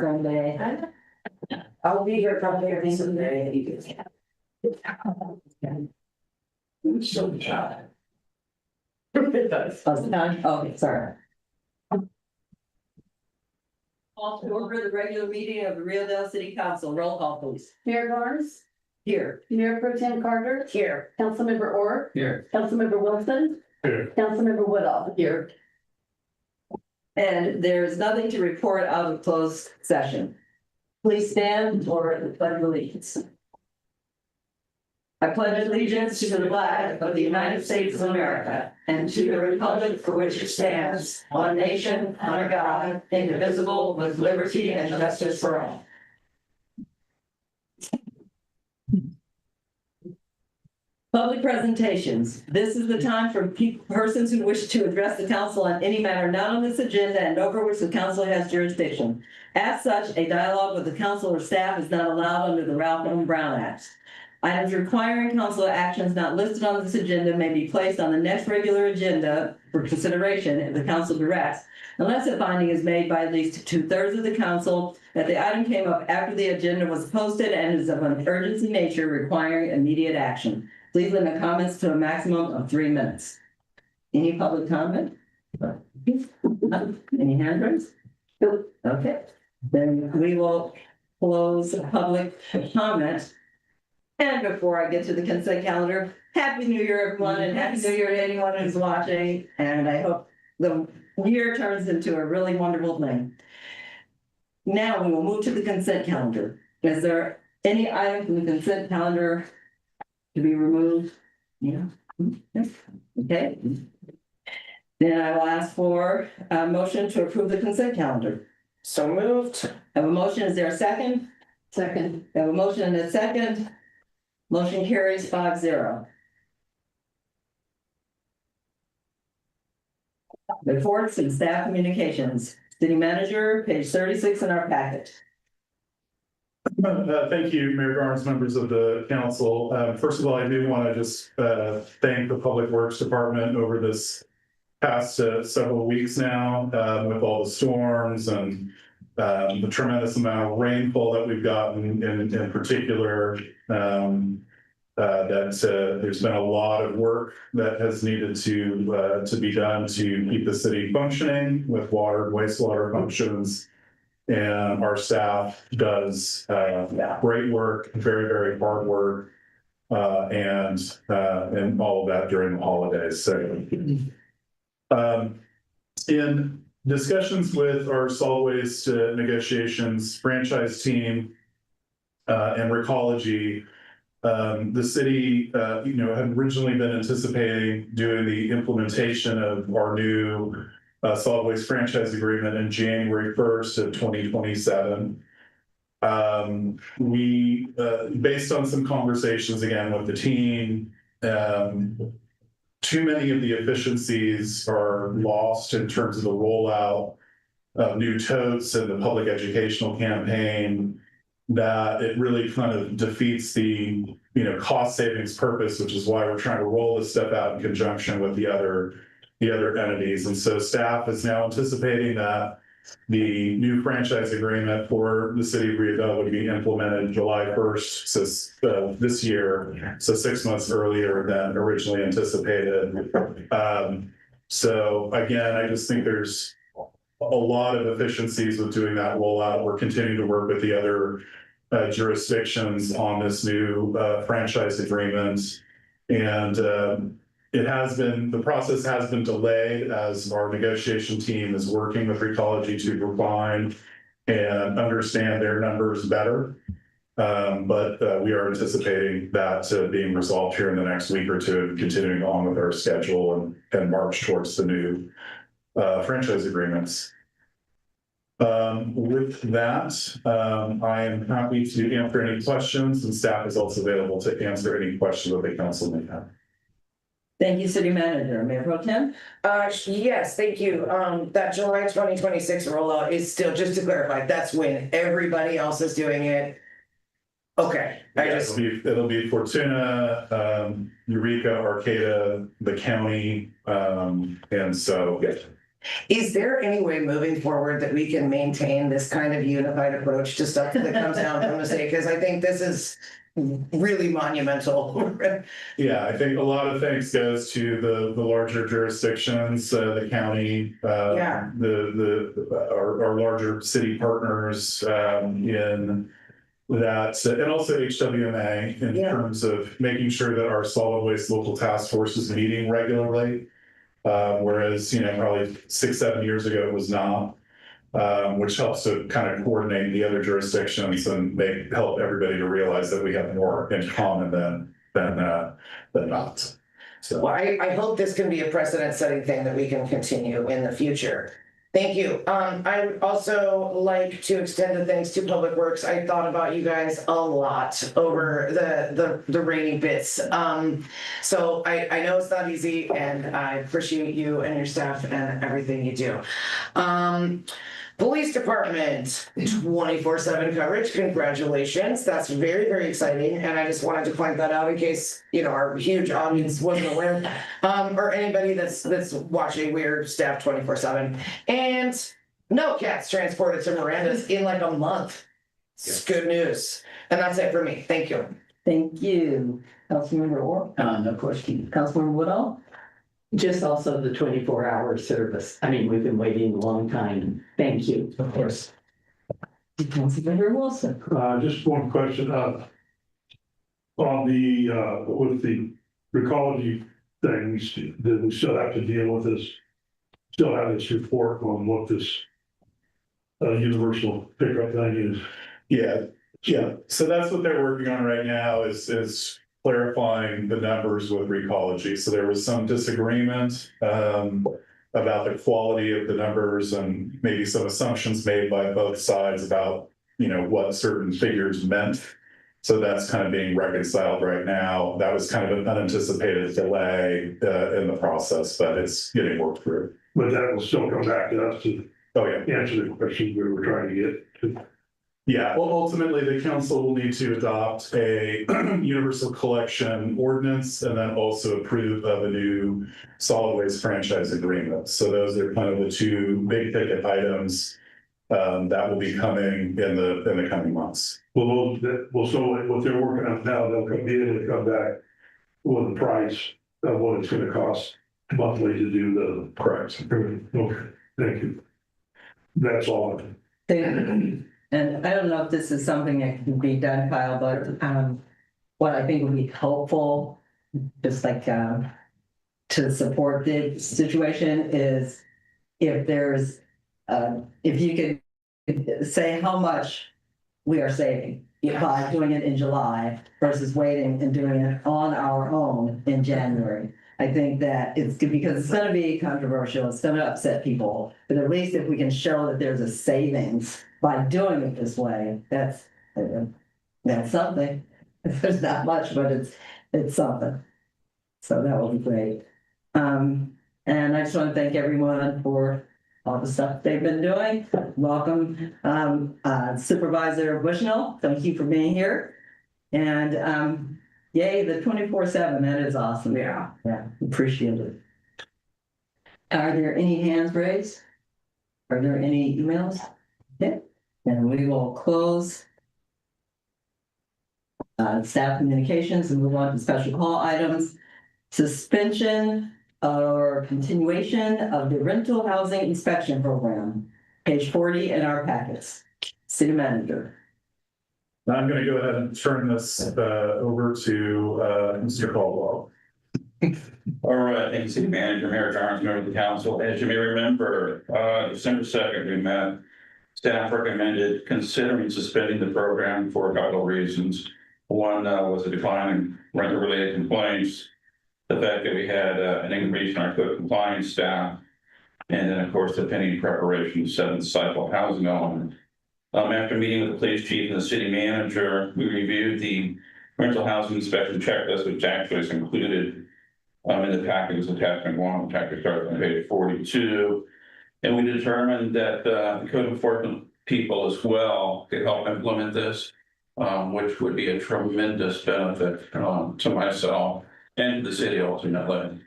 Sunday. I'll be here probably every Sunday. So shy. It does. Oh, sorry. Call to order the regular meeting of the Rio Dell City Council. Roll call, please. Mayor Barnes, Here. Mayor Pro Tem Carter, Here. Councilmember Orr, Here. Councilmember Wilson, Here. Councilmember Woodall. Here. And there is nothing to report out of closed session. Please stand for the pledge of allegiance. I pledge allegiance to the flag of the United States of America and to the republic for which it stands, one nation, under God, indivisible, with liberty and justice for all. Public presentations. This is the time for persons who wish to address the council on any matter not on this agenda and over which the council has jurisdiction. As such, a dialogue with the council or staff is not allowed under the Ralph M. Brown Act. Items requiring council actions not listed on this agenda may be placed on the next regular agenda for consideration if the council directs, unless a finding is made by at least 2/3 of the council that the item came up after the agenda was posted and is of an urgency nature requiring immediate action. Please limit comments to a maximum of 3 minutes. Any public comment? Any hand raised? Okay, then we will close public comment. And before I get to the consent calendar, Happy New Year, everyone, and Happy New Year to anyone who's watching. And I hope the year turns into a really wonderful thing. Now we will move to the consent calendar. Is there any item from the consent calendar to be removed? Yeah. Okay. Then I will ask for a motion to approve the consent calendar. So moved. I have a motion. Is there a second? Second. I have a motion and a second. Motion carries 5-0. Reports and staff communications. City manager, page 36 in our packet. Thank you, Mayor Barnes, members of the council. First of all, I do want to just thank the Public Works Department over this past several weeks now with all the storms and the tremendous amount of rainfall that we've gotten in particular. There's been a lot of work that has needed to be done to keep the city functioning with water and wastewater functions. And our staff does great work, very, very hard work, and all of that during the holidays. So, in discussions with our solid waste negotiations franchise team and Recology, the city, had originally been anticipating doing the implementation of our new solid waste franchise agreement in January 1st of 2027. We, based on some conversations again with the team, too many of the efficiencies are lost in terms of the rollout of new totes and the public educational campaign, that it really kind of defeats the cost savings purpose, which is why we're trying to roll this stuff out in conjunction with the other entities. And so staff is now anticipating that the new franchise agreement for the city of Rio Dell would be implemented July 1st this year, so 6 months earlier than originally anticipated. So again, I just think there's a lot of efficiencies with doing that rollout. We're continuing to work with the other jurisdictions on this new franchise agreement, and the process has been delayed as our negotiation team is working with Recology to refine and understand their numbers better. But we are anticipating that being resolved here in the next week or two, and continuing on with our schedule and march towards the new franchise agreements. With that, I am happy to answer any questions, and staff is also available to answer any questions that the council may have. Thank you, City Manager. Mayor Pro Tem? Yes, thank you. That July 2026 rollout is still, just to clarify, that's when everybody else is doing it. Okay. It'll be Fortuna, Eureka, Arcata, the county, and so, yeah. Is there any way moving forward that we can maintain this kind of unified approach to stuff that comes down from the state? Because I think this is really monumental. Yeah, I think a lot of thanks goes to the larger jurisdictions, the county, Yeah. our larger city partners, in that, and also HWMA in Yeah. terms of making sure that our solid waste local task force is meeting regularly. Whereas, probably 6, 7 years ago, it was not, which helps to kind of coordinate the other jurisdictions and help everybody to realize that we have more in common than not. So, Well, I hope this can be a precedent-setting thing that we can continue in the future. Thank you. I would also like to extend the thanks to Public Works. I thought about you guys a lot over the rainy bits. So I know it's not easy, and I appreciate you and your staff and everything you do. Police Department, 24/7 coverage. Congratulations. That's very, very exciting. And I just wanted to point that out in case, our huge audience wasn't aware. Or anybody that's watching, we're staffed 24/7. And no cats transported to Miranda's in like a month. It's good news. And that's it for me. Thank you. Thank you. Councilmember Orr? No question. Councilmember Woodall? Just also the 24-hour service. I mean, we've been waiting a long time. Thank you. Of course. Councilmember Wilson? Just one question, on the, with the recology things, that we still have to deal with this, still have this report on what this universal pickup thing is. yeah. So that's what they're working on right now is clarifying the numbers with Recology. So there was some disagreement about the quality of the numbers and maybe some assumptions made by both sides about, what certain figures meant. So that's kind of being reconciled right now. That was kind of an unanticipated delay in the process, but it's getting worked through. But that will still come back to us to Oh, yeah. answer the questions we were trying to get to. Yeah, well, ultimately, the council will need to adopt a universal collection ordinance and then also approve of a new solid waste franchise agreement. So those are kind of the two big ticket items that will be coming in the coming months. Well, so what they're working on now, they'll be able to come back with the price of what it's gonna cost monthly to do the. Correct. Okay, thank you. That's all. And I don't know if this is something that can be done, Kyle, but what I think would be helpful, just like to support the situation, is if there's if you could say how much we are saving by doing it in July versus waiting and doing it on our own in January. I think that it's good because it's going to be controversial. It's going to upset people, but at least if we can show that there's a savings by doing it this way, that's something. There's not much, but it's something. So that will be great. And I just want to thank everyone for all the stuff they've been doing. Welcome, Supervisor Bushnell. Thank you for being here. And yay, the 24/7. That is awesome. Yeah, appreciate it. Are there any hands raised? Are there any emails? Yeah. And we will close staff communications and move on to special call items. Suspension or continuation of the rental housing inspection program, page 40 in our packets. City Manager. I'm going to go ahead and turn this over to Mr. Caldwell. All right, thank you, City Manager, Mayor Jarnes, member of the council. As you may remember, December 2nd, we met. Staff recommended considering suspending the program for a couple of reasons. One was a decline in rental-related complaints, the fact that we had an increase in our code compliance staff, and then, of course, the pending preparation of 7th cycle housing element. After meeting with the police chief and the city manager, we reviewed the rental housing inspection checklist, which actually is included in the package as attachment 1. The package starts on page 42. And we determined that the code enforcement people as well could help implement this, which would be a tremendous benefit to myself and to the city ultimately.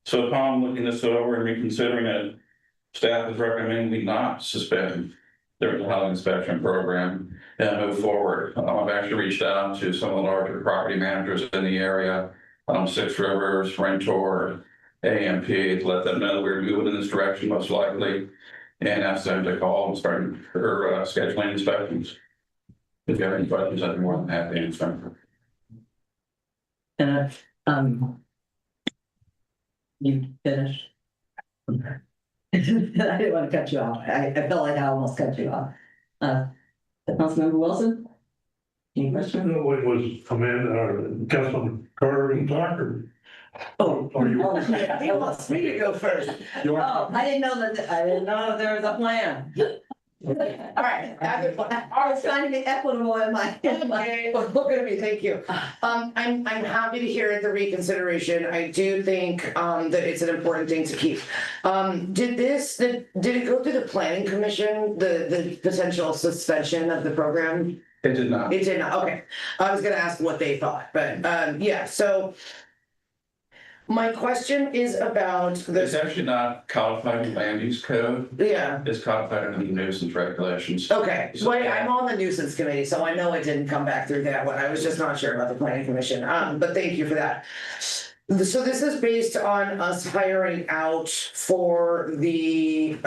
So upon looking this over and reconsidering it, Staff is recommending we not suspend the rental housing inspection program and move forward. I've actually reached out to some of the larger property managers in the area, Six Rivers, Rentor, AMP, to let them know we're moving in this direction most likely, and ask them to call and start scheduling inspections. If you have any questions, I'd be more than happy to answer. And, you finished? I didn't want to cut you off. I felt like I almost cut you off. Councilmember Wilson? Any questions? What was Amanda, Councilman Carter and Tucker? Oh, Are you? He wants me to go first. oh, I didn't know that there was a plan. All right, I was trying to be equitable in my. okay, well, look at me, thank you. I'm happy to hear the reconsideration. I do think, that it's an important thing to keep. Did it go through the planning commission, the potential suspension of the program? It did not. It did not, okay. I was gonna ask what they thought, but, yeah, so my question is about It's the, actually not codified in land use code. yeah, It's codified under the nuisance regulations. okay. So I'm on the nuisance committee, so I know it didn't come back through that one. I was just not sure about the planning commission, but thank you for that. So this is based on us hiring out for the,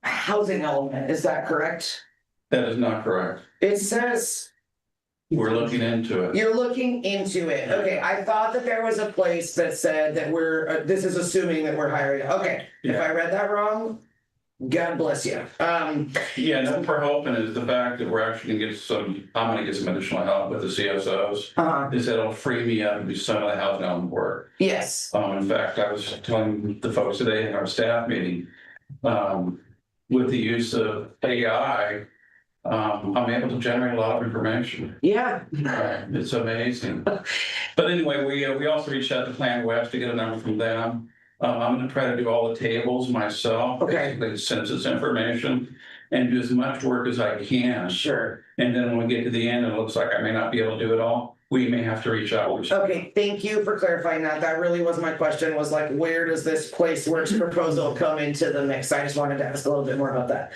housing element, is that correct? That is not correct. It says We're looking into it. you're looking into it. Okay, I thought that there was a place that said that we're, this is assuming that we're hiring. Okay, if I read that wrong, God bless you. Yeah, and what we're hoping is the fact that we're actually gonna get some, I'm gonna get some additional help with the CSOs. Is that it'll free me up to do some of the housing element work. Yes. In fact, I was telling the folks today in our staff meeting, with the use of AI, I'm able to generate a lot of information. Yeah. It's amazing. But anyway, we also reached out to Plan West to get a number from them. I'm gonna try to do all the tables myself, Okay. basically census information, and do as much work as I can. Sure. And then when we get to the end, it looks like I may not be able to do it all. We may have to reach out. Okay, thank you for clarifying that. That really was my question, was like, where does this place works proposal come into the mix? I just wanted to ask a little bit more about that.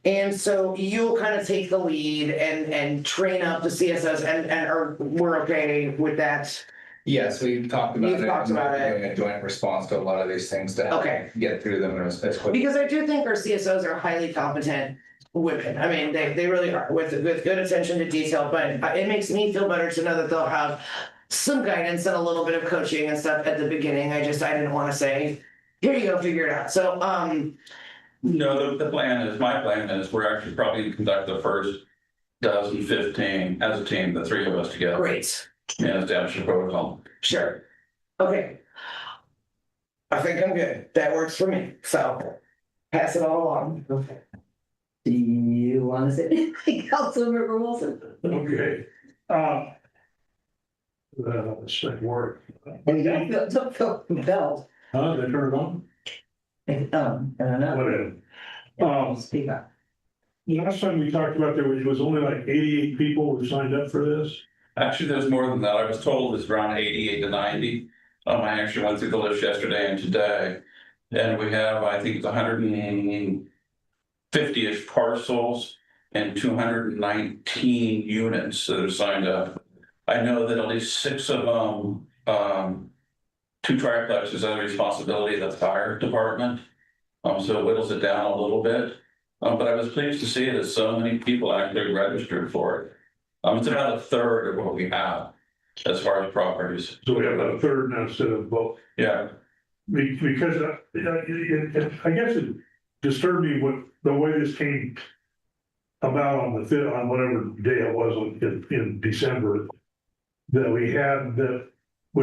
And so you'll kind of take the lead and train up the CSOs or we're okay with that? Yes, we've talked about it. You've talked about it. Doing a joint response to a lot of these things to help Okay. get through them as quickly. Because I do think our CSOs are highly competent women. I mean, they really are with good attention to detail, but it makes me feel better to know that they'll have some guidance and a little bit of coaching and stuff at the beginning. I didn't want to say, here you go, figure it out. So, No, the plan is, my plan is, we're actually probably gonna conduct the first 15 as a team, the three of us together. great. And establish a protocol. Sure. Okay. I think I'm good. That works for me. So pass it all along. Okay. Do you want to say anything, Councilmember Wilson? Okay. Second word. Don't feel compelled. Huh, they turn it on? I don't know. Whatever. Speak up. Last time we talked about there was only like 88 people who signed up for this. Actually, there's more than that. I was told it's around 88 to 90. I actually went through the list yesterday and today. And we have, I think, 150-ish parcels and 219 units that are signed up. I know that at least 6 of them, 2 triplexes are the responsibility of the fire department. So it whittles it down a little bit. But I was pleased to see that so many people actually registered for it. It's about a third of what we have as far as properties. So we have a third now instead of both. Yeah. Because I guess it disturbed me what the way this came about on whatever day it was in December, that we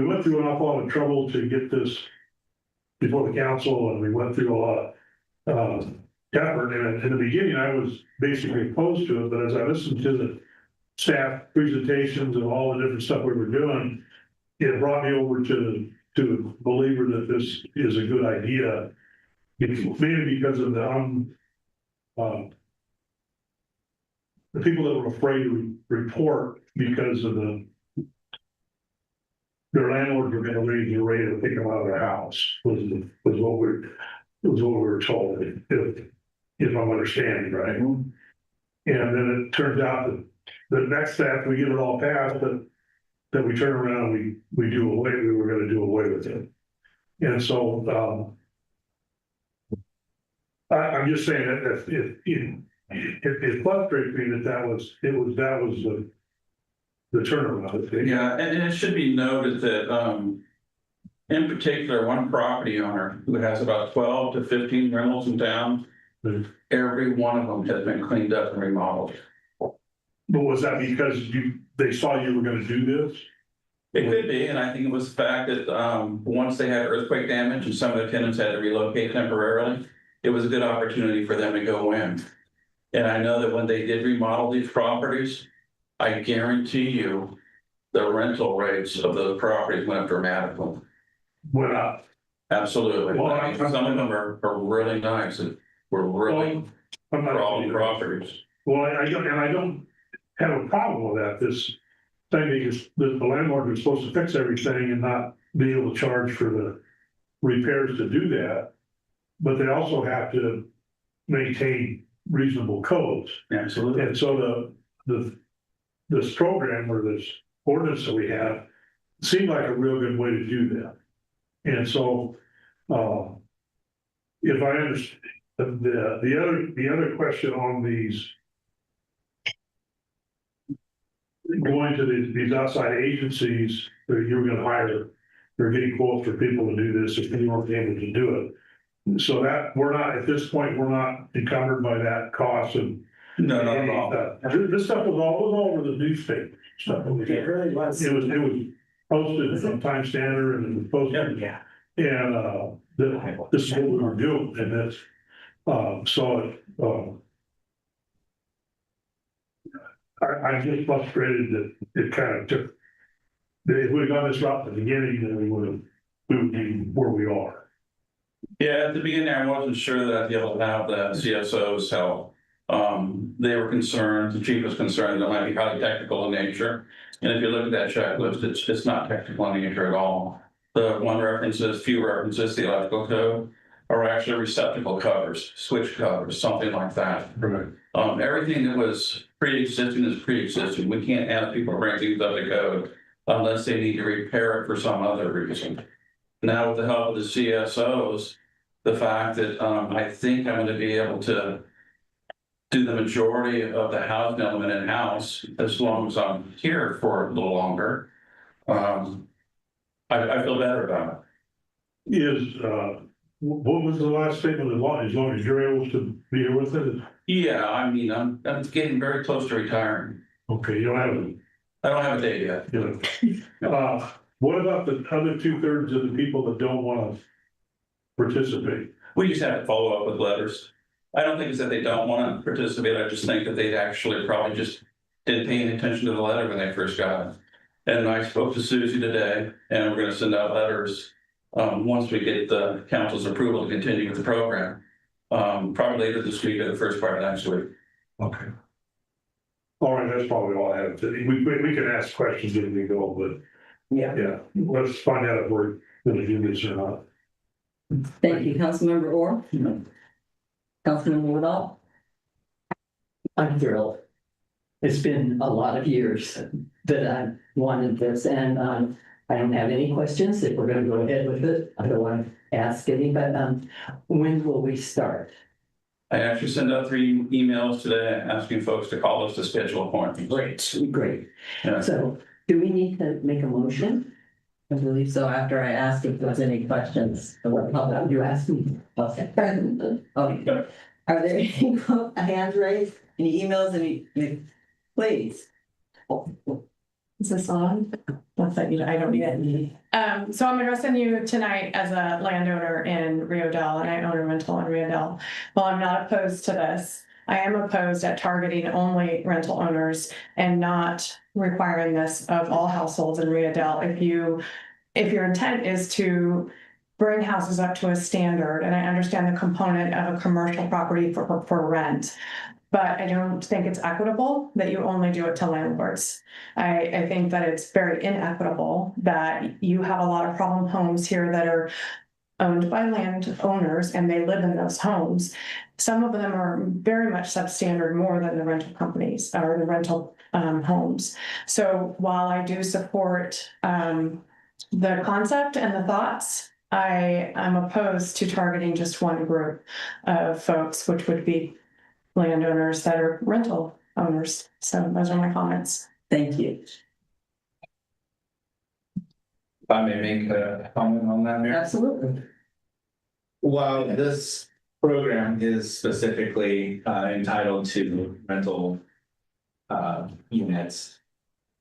went through an awful lot of trouble to get this before the council, and we went through a lot of effort. And in the beginning, I was basically opposed to it, but as I listened to the staff presentations and all the different stuff we were doing, it brought me over to a believer that this is a good idea. Mainly because of the people that were afraid to report because of the their landlords were gonna raise the rate to pick them out of their house, was what we were told, if I'm understanding right. And then it turns out that the next step, we get it all passed, that we turn around, we were gonna do away with it. And so, I'm just saying that it frustrates me that was the turnaround. Yeah, and it should be noted that, in particular, one property owner who has about 12 to 15 rentals in town, every one of them has been cleaned up and remodeled. But was that because they saw you were gonna do this? It could be, and I think it was the fact that, once they had earthquake damage and some of the tenants had to relocate temporarily, it was a good opportunity for them to go in. And I know that when they did remodel these properties, I guarantee you, the rental rates of those properties went up dramatically. Went up. Absolutely. Well, I mean, some of them are really nice and were really I'm not- quality properties. Well, I don't have a problem with that. This thing is, the landlord was supposed to fix everything and not be able to charge for the repairs to do that. But they also have to maintain reasonable codes. Absolutely. And so this program or this ordinance that we have seemed like a real good way to do that. And so, if I understand, the other question on these, going to these outside agencies that you're gonna hire, they're getting quotes for people to do this if you weren't able to do it. So that, we're not, at this point, we're not encumbered by that cost and. No, not at all. This stuff was all over the newspaper. Stuff. It was really was. posted from Time Standard and it was posted. Yeah. And, this is what we were doing and that's, I'm just frustrated that it kind of took, that if we'd gone this route at the beginning, then we would be where we are. Yeah, at the beginning, I wasn't sure that I'd be able to have the CSO's help. They were concerned, the chief was concerned that it might be highly technical in nature. And if you look at that checklist, it's not technical in nature at all. The few references, the electrical code, are actually receptacle covers, switch covers, something like that. Right. Everything that was pre-existing is pre-existing. We can't ask people to bring things up to code unless they need to repair it for some other reason. Now, with the help of the CSOs, the fact that I think I'm going to be able to do the majority of the housing element in-house as long as I'm here for a little longer, I feel better about it. What was the last statement? As long as you're able to be here with it? Yeah, I mean, I'm getting very close to retiring. Okay, you don't have it. I don't have a date yet. You know. What about the other 2/3 of the people that don't want to participate? We just have to follow up with letters. I don't think it's that they don't want to participate. I just think that they actually probably just didn't pay any attention to the letter when they first got it. And I spoke to Susie today, and we're going to send out letters once we get the council's approval to continue with the program. Probably later this week or the first part of next week. Okay. All right, that's probably all I have. We can ask questions as we go, but yeah, let's find out if we're going to do this or not. Thank you, Councilmember Orr. Councilmember Woodall. I'm thrilled. It's been a lot of years that I wanted this, and I don't have any questions. If we're going to go ahead with it, I don't want to ask any, but when will we start? I actually sent out 3 emails today asking folks to call us to schedule appointments. Great. Yeah. So do we need to make a motion? I believe so, after I asked if there's any questions. You asked me. Okay. Okay. Are there any hands raised, any emails, please? Is this on? One second, I don't need it. So I'm addressing you tonight as a landowner in Rio Dell, and I own a rental in Rio Dell. While I'm not opposed to this, I am opposed at targeting only rental owners and not requiring this of all households in Rio Dell. If your intent is to bring houses up to a standard, and I understand the component of a commercial property for rent, but I don't think it's equitable that you only do it to landlords. I think that it's very inequitable that you have a lot of problem homes here that are owned by landowners and they live in those homes. Some of them are very much substandard more than the rental companies or the rental homes. So while I do support the concept and the thoughts, I am opposed to targeting just one group of folks, which would be landowners that are rental owners. So those are my comments. Thank you. If I may make a comment on that, Mayor. Absolutely. While this program is specifically entitled to rental units,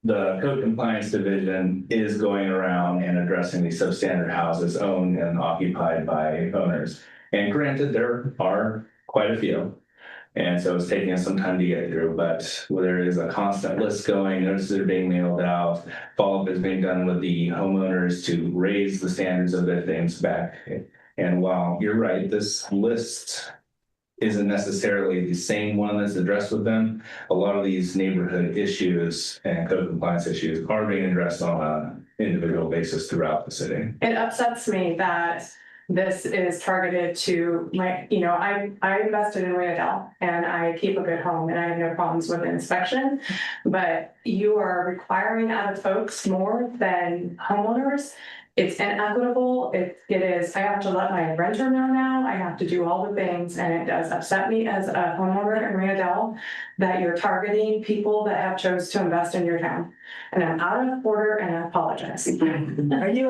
the Code Compliance Division is going around and addressing these substandard houses owned and occupied by owners. And granted, there are quite a few. And so it's taking us some time to get through, but there is a constant list going, notices are being mailed out, follow-up is being done with the homeowners to raise the standards of their things back. And while you're right, this list isn't necessarily the same one that's addressed with them, a lot of these neighborhood issues and code compliance issues are being addressed on an individual basis throughout the city. It upsets me that this is targeted to my, I invested in Rio Dell and I keep a good home and I have no problems with inspection, but you are requiring out of folks more than homeowners. It's inequitable. It is, I have to let my renter know now. I have to do all the things, and it does upset me as a homeowner in Rio Dell that you're targeting people that have chose to invest in your town. And I'm out of order and I apologize. Are you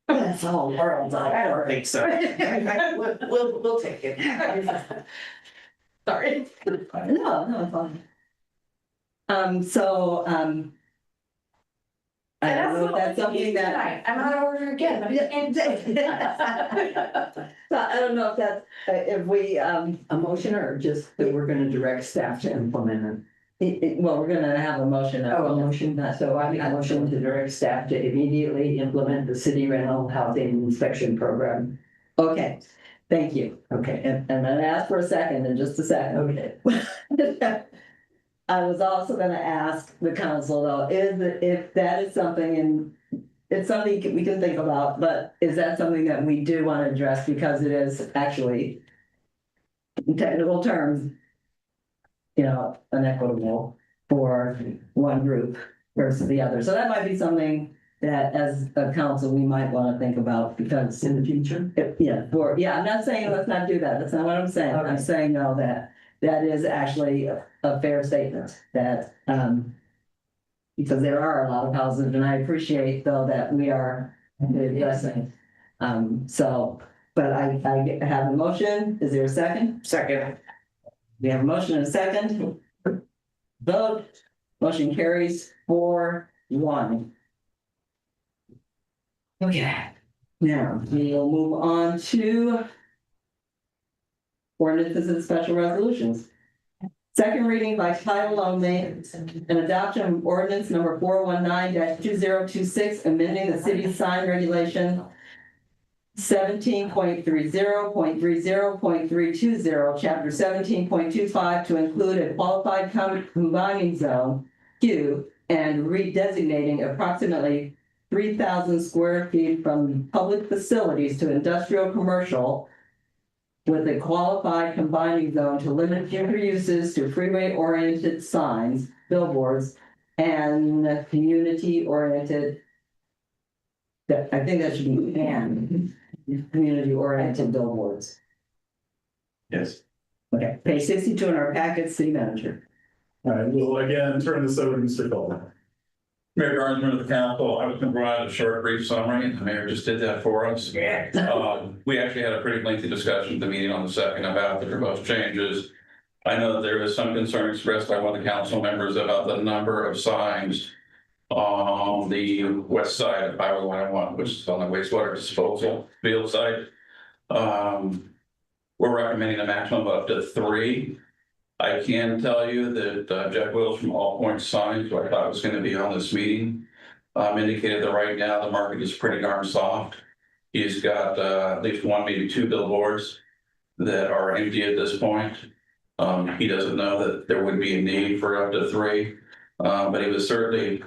that's the whole world. I don't think so. We'll take it. Sorry. No, fine. I don't know if that's something that. I'm out of order again. But So I don't know if that's, if we, A motion or just that we're gonna direct staff to implement well, we're gonna have a motion. it? Oh, a motion, so I make a motion to direct staff to immediately implement the city rental housing inspection program. Okay, thank you. Okay, And I'm gonna ask for a second in just a second. okay. I was also gonna ask the council though, if that is something and it's something we can think about, but is that something that we do want to address because it is actually in technical terms, inequitable for one group versus the other. So that might be something that as a council, we might want to think about because In the future? I'm not saying let's not do that. That's not what I'm saying. Okay. I'm saying though that is actually a fair statement that, because there are a lot of houses and I appreciate though that we are addressing. But I have a motion. Is there a second? Second. We have a motion and a second. Vote. Motion carries 4-1. Okay. Now we will move on to ordinances and special resolutions. Second reading by title only, an adoption of ordinance number 419-2026, amending the city's sign regulation 17.30.30.320, chapter 17.25 to include a qualified combining zone, Q, and redesignating approximately 3,000 square feet from public facilities to industrial commercial with a qualified combining zone to limit future uses to freeway-oriented signs, billboards, and community-oriented. I think that should be community-oriented billboards. Yes. Okay, page 62 in our packet, city manager. All right, we'll again turn this over to Mr. Cole. Mayor Garland, of the council, I was going to provide a short, brief summary, and the mayor just did that for us. We actually had a pretty lengthy discussion at the meeting on the 2nd about the proposed changes. I know that there was some concern expressed by one of the council members about the number of signs on the west side of Highway 101, which is on the wastewater disposal field site. We're recommending a maximum of up to 3. I can tell you that Jeff Wills from All Points Signs, who I thought was going to be on this meeting, indicated that right now the market is pretty darn soft. He's got at least 1, maybe 2 billboards that are empty at this point. He doesn't know that there would be a need for up to 3, but he would certainly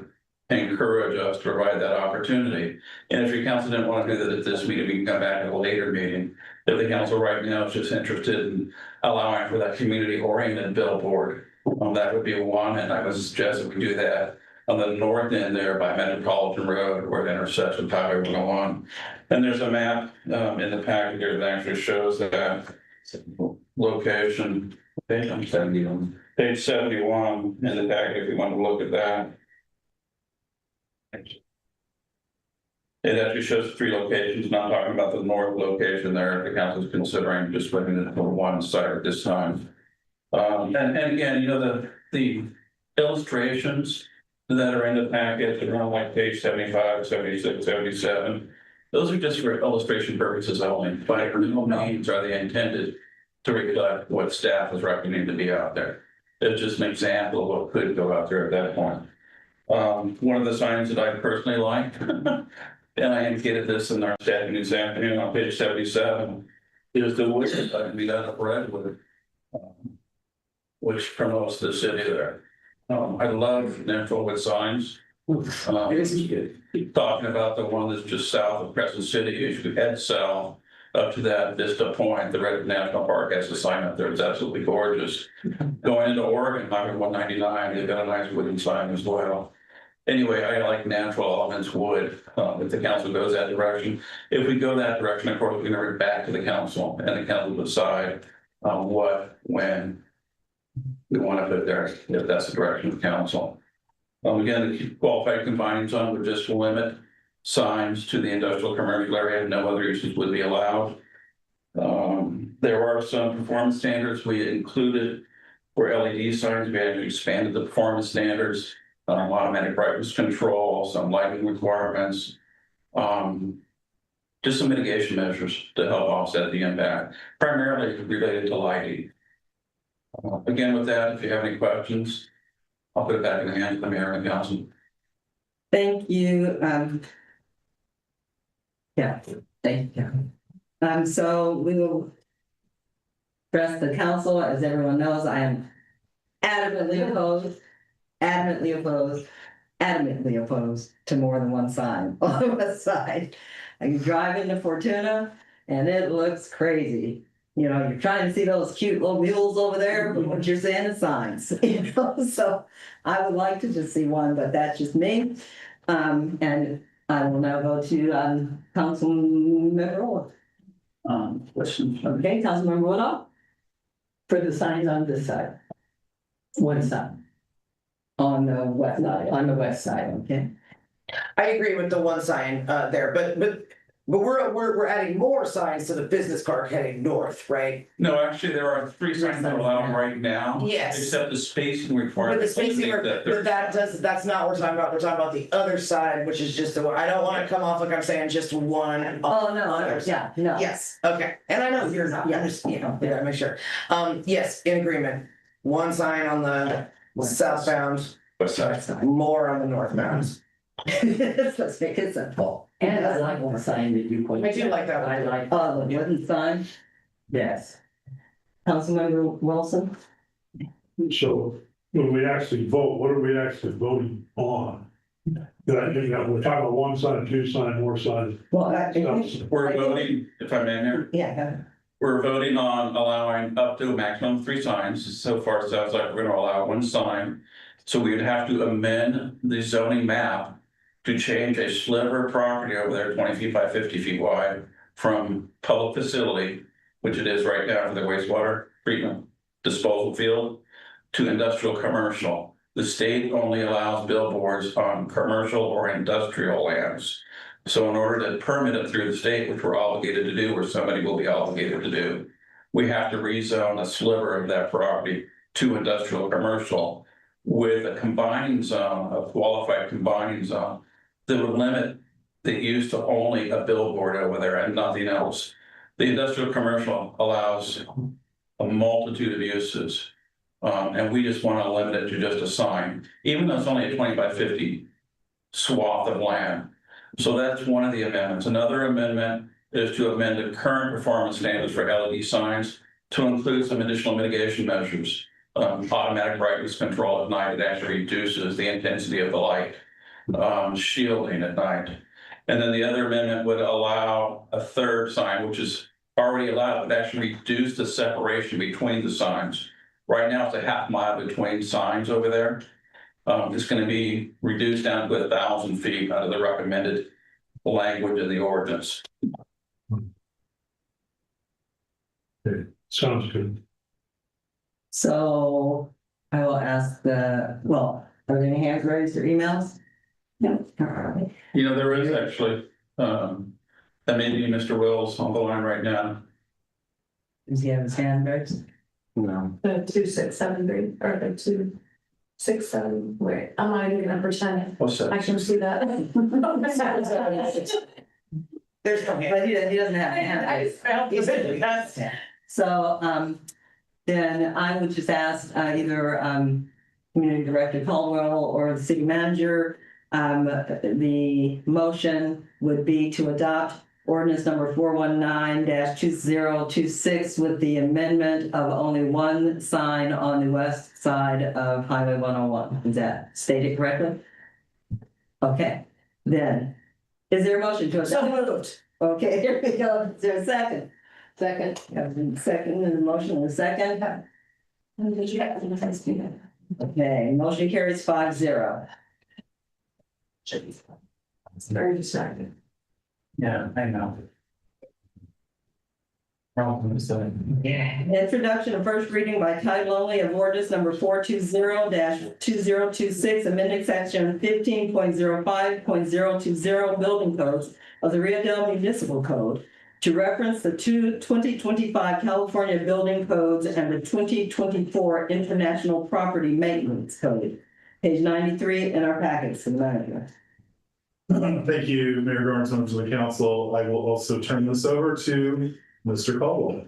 encourage us to provide that opportunity. And if your council didn't want to do that at this meeting, we can come back at a later meeting. If the council right now is just interested in allowing for that community-oriented billboard, that would be one, and I would suggest that we do that on the north end there by Metropolitan Road, where it intersects with Highway 101. And there's a map in the packet here that actually shows that location. Page 71. Page 71 in the packet, if you want to look at that. It actually shows 3 locations, and I'm talking about the north location there. The council is considering just putting it for one site at this time. And again, you know, the illustrations that are in the packet, around like page 75, 76, 77, those are just for illustration purposes only. By no means are they intended to reflect what staff is recommending to be out there. It's just an example of what could go out there at that point. One of the signs that I personally like, and I indicated this in our staff news afternoon on page 77, is the wood that we got up Redwood, which promotes the city there. I love natural wood signs. Talking about the one that's just south of Crescent City, as you head south up to that Vista Point, the Red National Park has a sign up there. It's absolutely gorgeous. Going into Oregon, Highway 199, they've got a nice wooden sign as well. Anyway, I like natural elements, wood, if the council goes that direction. If we go that direction, of course, we're going to bring back to the council, and the council will decide what, when we want to put there, if that's the direction of the council. Again, the qualified combining zone would just limit signs to the industrial commercial area. No other uses would be allowed. There are some performance standards we included for LED signs. We actually expanded the performance standards. Automatic brightness control, some lighting requirements, just some mitigation measures to help offset the impact, primarily related to lighting. Again, with that, if you have any questions, I'll put it back in the hands of the mayor and the council. Thank you. Yeah, thank you. So we will address the council. As everyone knows, I am adamantly opposed to more than one sign on the west side. You drive into Fortuna and it looks crazy. You know, you're trying to see those cute little mules over there, but what you're seeing is signs, you know, so I would like to just see one, but that's just me. And I will now go to Councilmember Wood. Question Okay, Councilmember Wood. for the signs on this side. One side, On the west side. on the west side. Okay. I agree with the one sign there, but we're adding more signs to the business park heading north, right? No, actually, there are 3 signs that are allowed right now. Yes. Except the spacing But requirement. the spacing, but that's not what we're talking about. We're talking about the other side, which is just the one. I don't want to come off like I'm saying just one. Oh, no, yeah, no. Yes, okay. And I know you're not, I'm just, you know, yeah, make sure. Yes, in agreement. One sign on the southbound, West side. more on the northbound. Let's make it simple. And I like one sign that you pointed. I do like that one. I like, Oh, the wooden sign, yes. Councilmember Wilson? So when we actually vote, what are we actually voting on? We're talking about one sign, 2 sign, more signs. Well, We're voting, if I may, Mayor, yeah, we're voting on allowing up to a maximum of 3 signs. So far, it sounds like we're gonna allow 1 sign. So we would have to amend the zoning map to change a sliver of property over there, 20 feet by 50 feet wide, from public facility, which it is right now for the wastewater treatment disposal field, to industrial commercial. The state only allows billboards on commercial or industrial lands. So in order to permit it through the state, which we're obligated to do, or somebody will be obligated to do, we have to rezone a sliver of that property to industrial commercial with a combining zone, a qualified combining zone that would limit the use to only a billboard over there and nothing else. The industrial commercial allows a multitude of uses. And we just want to limit it to just a sign, even though it's only a 20 by 50 swath of land. So that's one of the amendments. Another amendment is to amend the current performance standards for LED signs to include some additional mitigation measures. Automatic brightness control at night, it actually reduces the intensity of the light. Shielding at night. And then the other amendment would allow a third sign, which is already allowed, but actually reduce the separation between the signs. Right now, it's a half mile between signs over there. It's going to be reduced down to 1,000 feet out of the recommended language in the ordinance. Sounds good. So I will ask are there any hands raised or emails? No. All right. You know, there is actually, that may be Mr. Wills on the line right now. Does he have his hand raised? No. The 2673 or the 267. Wait, I'm not even gonna pretend. What's that? I can see that. There's no hand. But he doesn't have a hand I raised. failed. He said he does. So, then I would just ask either Community Director Caldwell or the City Manager. The motion would be to adopt ordinance number 419-2026 with the amendment of only one sign on the west side of Highway 101. Is that stated correctly? Okay, then, is there a motion to adopt? So moved. Okay, here we go. Is there a second? Second. Second, and the motion in a second. Okay, motion carries 5-0. It's very distracting. Yeah, I know. Introduction and first reading by title only of ordinance number 420-2026, amending section 15.05.020 building codes of the Rio Dell Municipal Code to reference the 2025 California Building Codes and the 2024 International Property Maintenance Code. Page 93 in our packets for the manager. Thank you, Mayor Garnes, members of the council. I will also turn this over to Mr. Caldwell.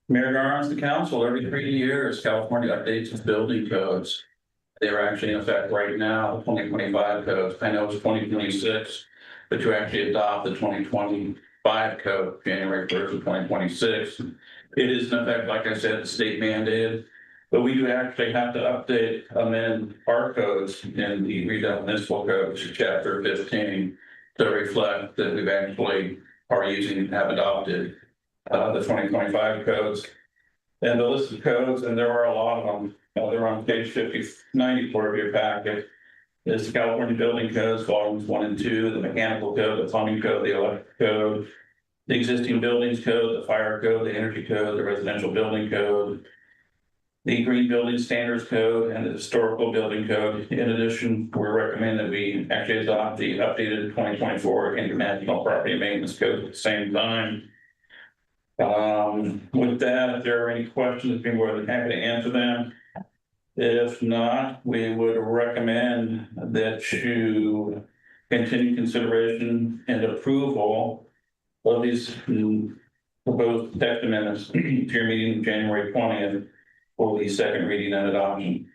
Mayor Garnes, the council, every 3 years, California updates its building codes. They're actually in effect right now, the 2025 codes. I know it's 2026, but you actually adopt the 2025 code, January 1st of 2026. It is in effect, like I said, the state mandated, but we do actually have to amend our codes in the Rio Dell Municipal Code, chapter 15, to reflect that we've actually are using and have adopted the 2025 codes. And the list of codes, and there are a lot of them, they're on page 94 of your packet, is the California Building Codes, volumes 1 and 2, the mechanical code, the plumbing code, the electric code, the existing buildings code, the fire code, the energy code, the residential building code, the green building standards code, and the historical building code. In addition, we recommend that we actually adopt the updated 2024 International Property Maintenance Code at the same time. With that, if there are any questions, I'd be more than happy to answer them. If not, we would recommend that you continue consideration and approval of these proposed text amendments to your meeting January 20th for the second reading and adoption.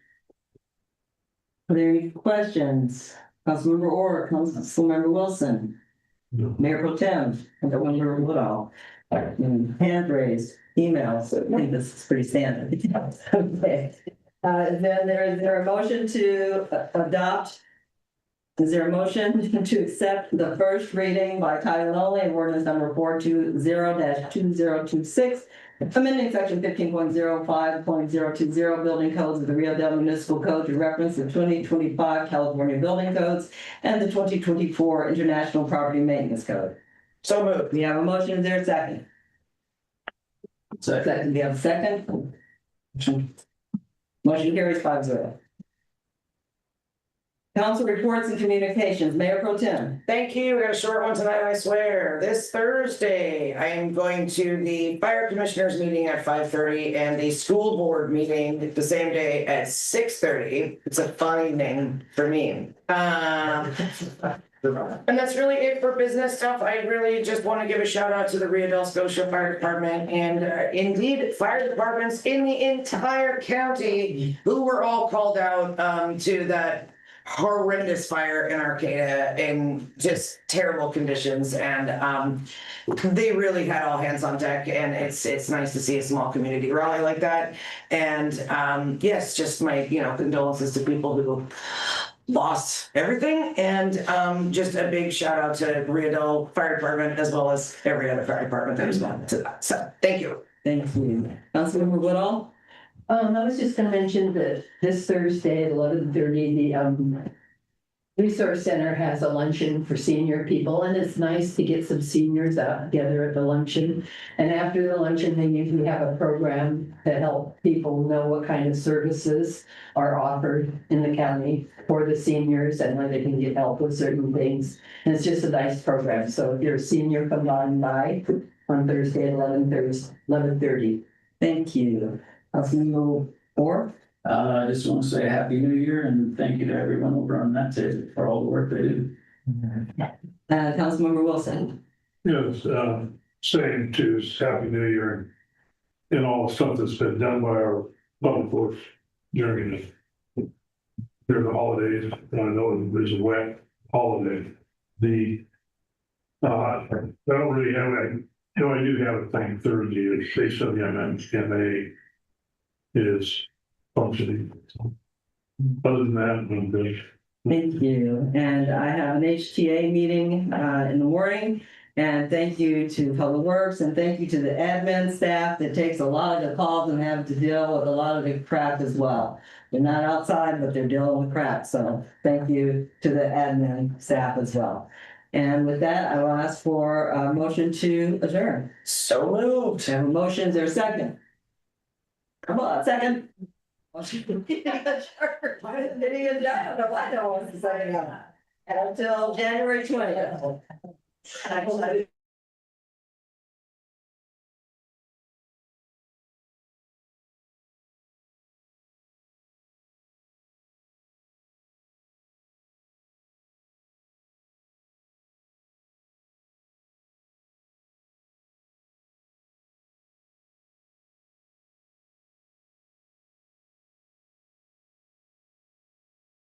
Are there any questions? Councilmember Orr, Councilmember Wilson, No. Mayor Pro Tem, and Councilmember Woodall. Hand raised, emails, I think this is pretty standard. Okay. Then is there a motion to adopt? Is there a motion to accept the first reading by title only of ordinance number 420-2026, amending section 15.05.020 building codes of the Rio Dell Municipal Code to reference the 2025 California Building Codes and the 2024 International Property Maintenance Code? So moved. We have a motion. Is there a second? Second. We have a second. Motion carries 5-0. Council reports and communications. Mayor Pro Tem. Thank you. We got a short one tonight, I swear. This Thursday, I am going to the fire commissioners meeting at 5:30 and the school board meeting the same day at 6:30. It's a fun evening for me. And that's really it for business stuff. I really just want to give a shout out to the Rio Dell Scotia Fire Department and indeed fire departments in the entire county who were all called out to that horrendous fire in Arcata in just terrible conditions, and they really had all hands on deck, and it's nice to see a small community rally like that. And yes, just my condolences to people who lost everything, and just a big shout out to Rio Dell Fire Department as well as every other fire department that responded to that. So thank you. Thank you. Councilmember Woodall? I was just gonna mention that this Thursday at 11:30, the Resource Center has a luncheon for senior people, and it's nice to get some seniors out together at the luncheon. And after the luncheon, they usually have a program to help people know what kind of services are offered in the county for the seniors and where they can get help with certain things. And it's just a nice program. So if you're a senior, come on by on Thursday at 11:30. Thank you. Councilmember Moore? I just want to say Happy New Year and thank you to everyone over on that table for all the work they do. Councilmember Wilson? Yes, same to Happy New Year and all the stuff that's been done by our public works during the holidays. I know there's a wet holiday. I don't really have I do have a thing Thursday, it's based on the MMA is functioning. Other than that, I'm good. Thank you. And I have an HTA meeting in the morning. And thank you to Public Works and thank you to the admin staff that takes a lot of the calls and have to deal with a lot of the crap as well. They're not outside, but they're dealing with crap. So thank you to the admin staff as well. And with that, I will ask for a motion to adjourn. So moved. I have a motion. Is there a second? Come on, second. Motion to adjourn. Why didn't it even adjourn? I don't want to say that. And until January 20th.